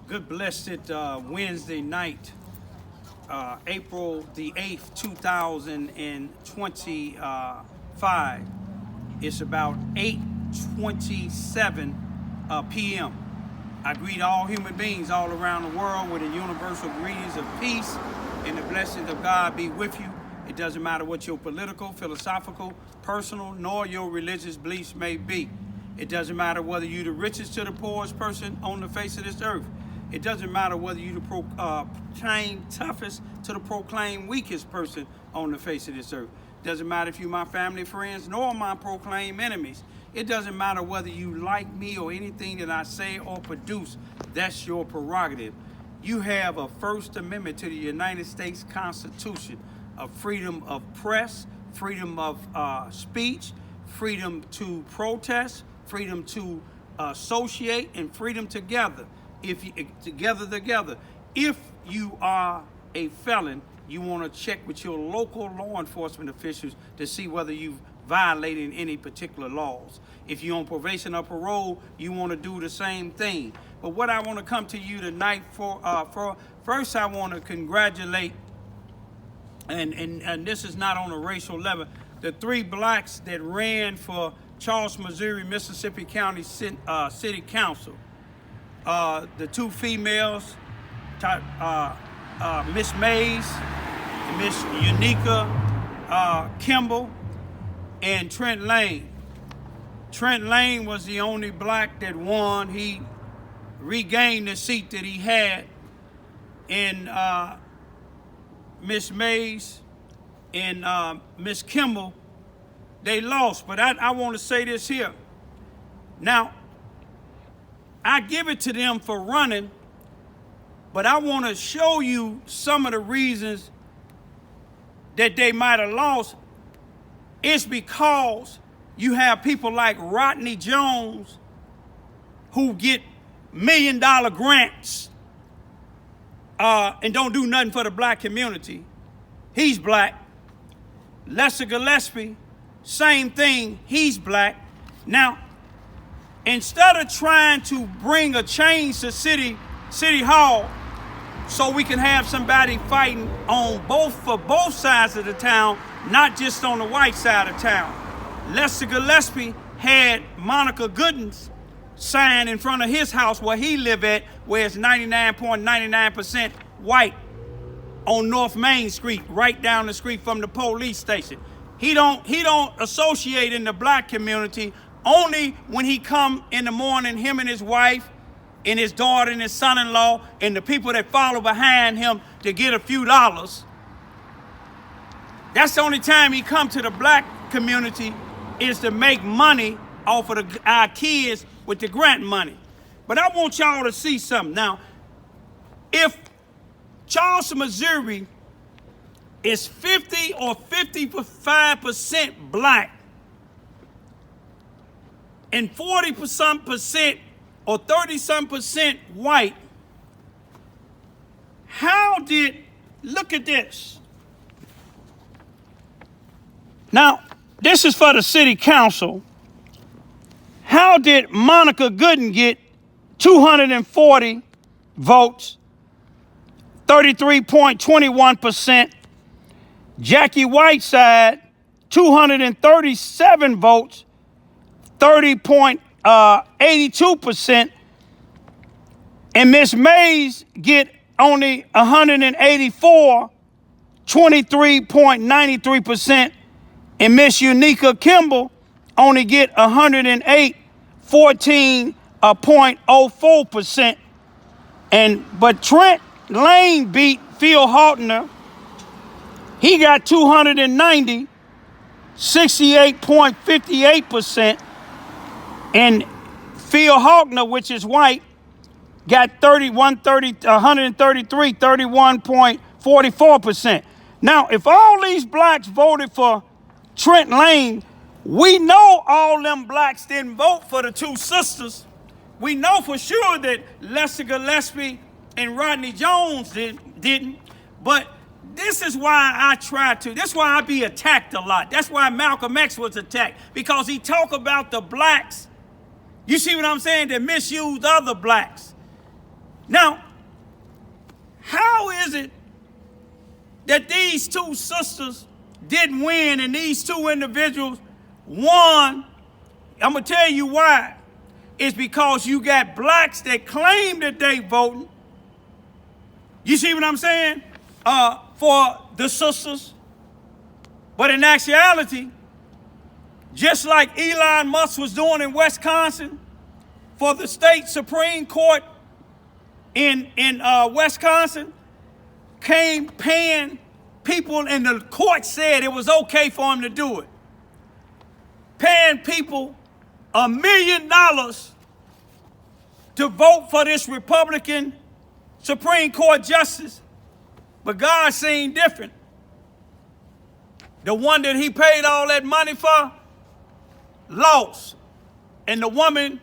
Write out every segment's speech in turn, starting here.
Good blessed Wednesday night, April the 8th, 2025. It's about 8:27 p.m. I greet all human beings all around the world with the universal greetings of peace and the blessings of God be with you. It doesn't matter what your political, philosophical, personal, nor your religious beliefs may be. It doesn't matter whether you're the richest to the poorest person on the face of this earth. It doesn't matter whether you the proclaim toughest to the proclaim weakest person on the face of this earth. It doesn't matter if you're my family, friends, nor my proclaim enemies. It doesn't matter whether you like me or anything that I say or produce. That's your prerogative. You have a First Amendment to the United States Constitution of freedom of press, freedom of speech, freedom to protest, freedom to associate, and freedom to gather. If you together. If you are a felon, you want to check with your local law enforcement officials to see whether you've violated any particular laws. If you're on probation or parole, you want to do the same thing. But what I want to come to you tonight for first, I want to congratulate, and this is not on a racial level, the 3 blacks that ran for Charleston, Missouri, Mississippi County City Council. The 2 females, Miss Mays and Miss Unica Kimball and Trent Lane. Trent Lane was the only black that won. He regained the seat that he had. And Miss Mays and Miss Kimball, they lost. But I want to say this here. Now, I give it to them for running, but I want to show you some of the reasons that they might have lost. It's because you have people like Rodney Jones who get $1 million grants and don't do nothing for the black community. He's black. Lester Gillespie, same thing, he's black. Now, instead of trying to bring a change to City Hall so we can have somebody fighting for both sides of the town, not just on the white side of town, Lester Gillespie had Monica Goodens sign in front of his house where he live at, where it's 99.99% white on North Main Street, right down the street from the police station. He don't associate in the black community. Only when he come in the morning, him and his wife and his daughter and his son-in-law and the people that follow behind him to get a few dollars. That's the only time he come to the black community, is to make money off of our kids with the grant money. But I want y'all to see something. Now, if Charleston, Missouri is 50 or 55% black, and 40% or 30% white, look at this. Now, this is for the city council. How did Monica Gooden get 240 votes, 33.21%? Jackie Whiteside, 237 votes, 30.82%, and Miss Mays get only 184, 23.93%, and Miss Unica Kimball only get 108, 14.04%. But Trent Lane beat Phil Haltner. He got 290, 68.58%. And Phil Haltner, which is white, got 133, 31.44%. Now, if all these blacks voted for Trent Lane, we know all them blacks didn't vote for the 2 sisters. We know for sure that Lester Gillespie and Rodney Jones didn't. But this is why that's why I be attacked a lot. That's why Malcolm X was attacked, because he talk about the blacks, you see what I'm saying, that misused other blacks. Now, how is it that these two sisters didn't win and these two individuals won? I'm going to tell you why. It's because you got blacks that claim that they voting. You see what I'm saying? For the sisters. But in actuality, just like Elon Musk was doing in Wisconsin for the state Supreme Court in Wisconsin, came paying people, and the court said it was okay for him to do it. Paying people $1 million to vote for this Republican Supreme Court justice. But God seen different. The one that he paid all that money for lost. And the woman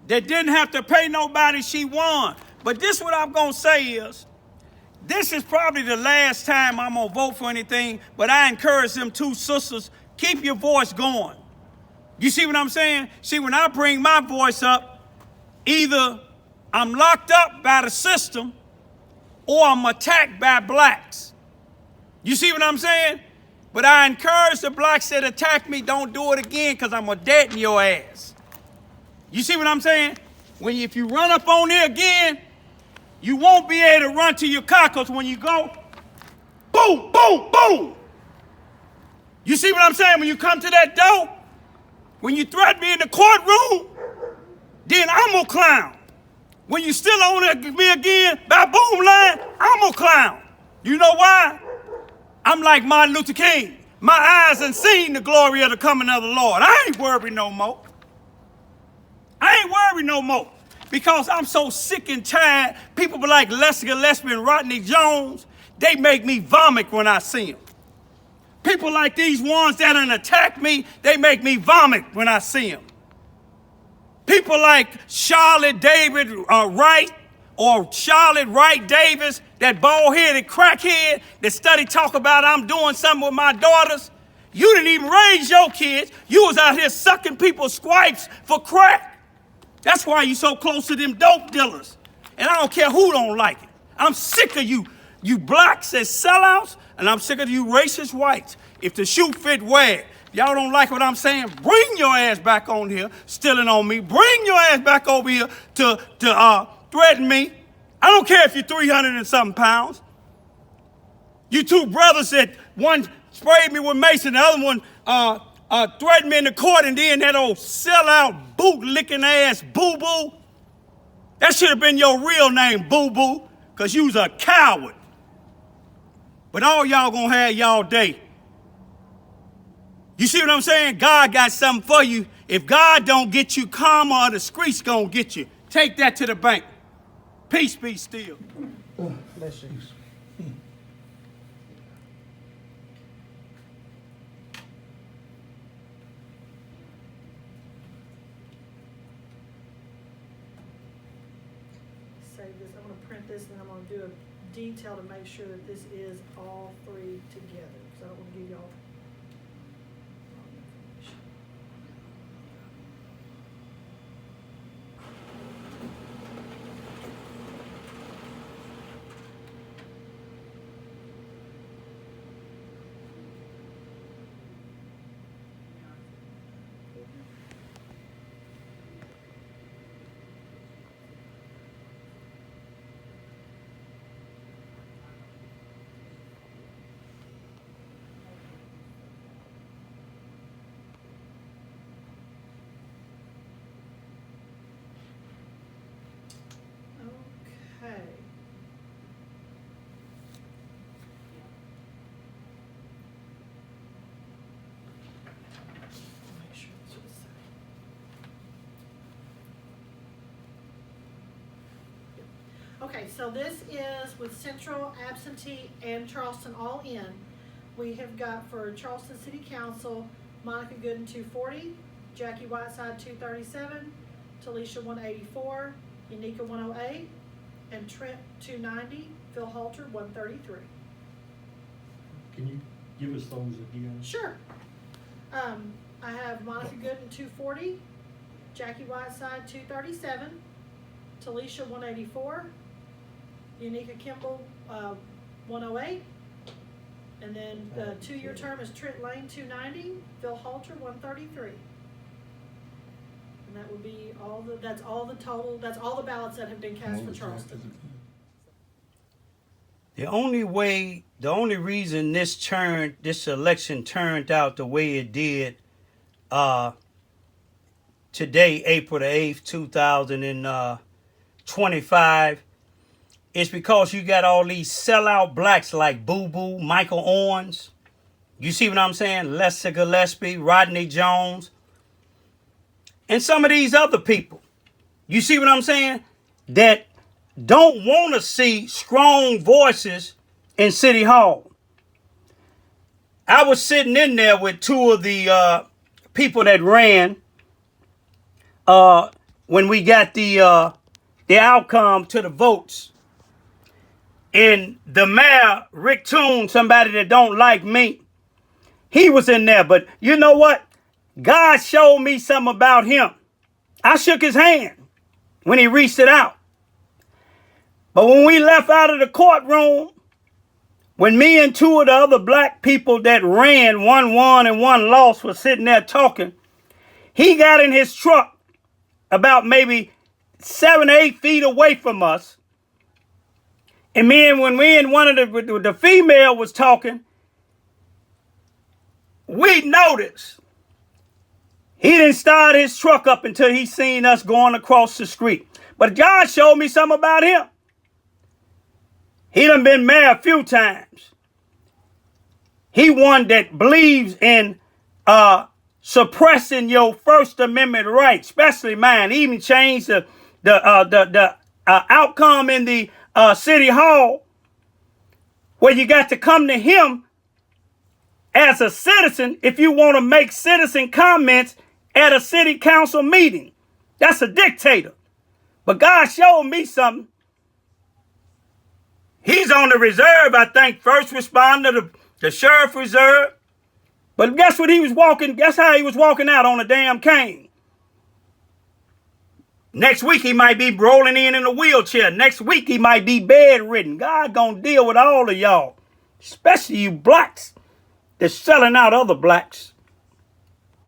that didn't have to pay nobody, she won. But this what I'm going to say is, this is probably the last time I'm going to vote for anything, but I encourage them two sisters, keep your voice going. You see what I'm saying? See, when I bring my voice up, either I'm locked up by the system or I'm attacked by blacks. You see what I'm saying? But I encourage the blacks that attack me, don't do it again, because I'm going to deaden your ass. You see what I'm saying? If you run up on here again, you won't be able to run to your car, because when you go, boom, boom, boom. You see what I'm saying? When you come to that door, when you threaten me in the courtroom, then I'm going to clown. When you still on me again, by boom line, I'm going to clown. You know why? I'm like Martin Luther King. My eyes ain't seen the glory of the coming of the Lord. I ain't worried no more. Because I'm so sick and tired. People be like Lester Gillespie and Rodney Jones. They make me vomit when I see them. People like these ones that done attack me, they make me vomit when I see them. People like Charlotte David Wright or Charlotte Wright Davis, that bald-headed crackhead that study talk about I'm doing something with my daughters. You didn't even raise your kids. You was out here sucking people's swipes for crack. That's why you so close to them dope dealers. And I don't care who don't like it. I'm sick of you blacks as sellouts, and I'm sick of you racist whites. If the shoe fit, wear it. Y'all don't like what I'm saying? Bring your ass back on here, stealing on me. Bring your ass back over here to threaten me. I don't care if you're 300 and something pounds. You two brothers that one sprayed me with mace and the other one threatened me in the court, and then that old sellout, boot-licking ass boo-boo. That should have been your real name, boo-boo, because you was a coward. But all y'all gonna have y'all day. You see what I'm saying? God got something for you. If God don't get you, karma or the streets gonna get you. Take that to the bank. Peace be still. Bless you. Save this. I'm going to print this, and I'm going to do a detail to make sure that this is all three together. So I don't want to give y'all wrong information. Okay. Make sure this was safe. Okay, so this is with Central, Absentee, and Charleston all in. We have got for Charleston City Council, Monica Gooden 240, Jackie Whiteside 237, Talisha 184, Unica 108, and Trent 290, Phil Halter 133. Can you give us those again? Sure. I have Monica Gooden 240, Jackie Whiteside 237, Talisha 184, Unica Kimball 108, and then the 2-year term is Trent Lane 290, Phil Halter 133. And that would be that's all the ballots that have been cast for Charleston. The only reason this election turned out the way it did today, April the 8th, 2025, is because you got all these sellout blacks like Boo Boo, Michael Owens. You see what I'm saying? Lester Gillespie, Rodney Jones, and some of these other people. You see what I'm saying? That don't want to see strong voices in City Hall. I was sitting in there with two of the people that ran when we got the outcome to the votes. And the mayor, Rick Toon, somebody that don't like me, he was in there. But you know what? God showed me something about him. I shook his hand when he reached it out. But when we left out of the courtroom, when me and two of the other black people that ran, one won and one lost, were sitting there talking, he got in his truck about maybe 7 or 8 feet away from us. And when me and one of the female was talking, we noticed he didn't start his truck up until he seen us going across the street. But God showed me something about him. He done been mayor a few times. He one that believes in suppressing your First Amendment rights, especially mine. He even changed the outcome in the City Hall, where you got to come to him as a citizen if you want to make citizen comments at a city council meeting. That's a dictator. But God showed me something. He's on the reserve, I think, first responder, the sheriff reserve. But guess what he was walking? Guess how he was walking out on a damn cane? Next week he might be rolling in a wheelchair. Next week he might be bedridden. God gonna deal with all of y'all, especially you blacks that's selling out other blacks.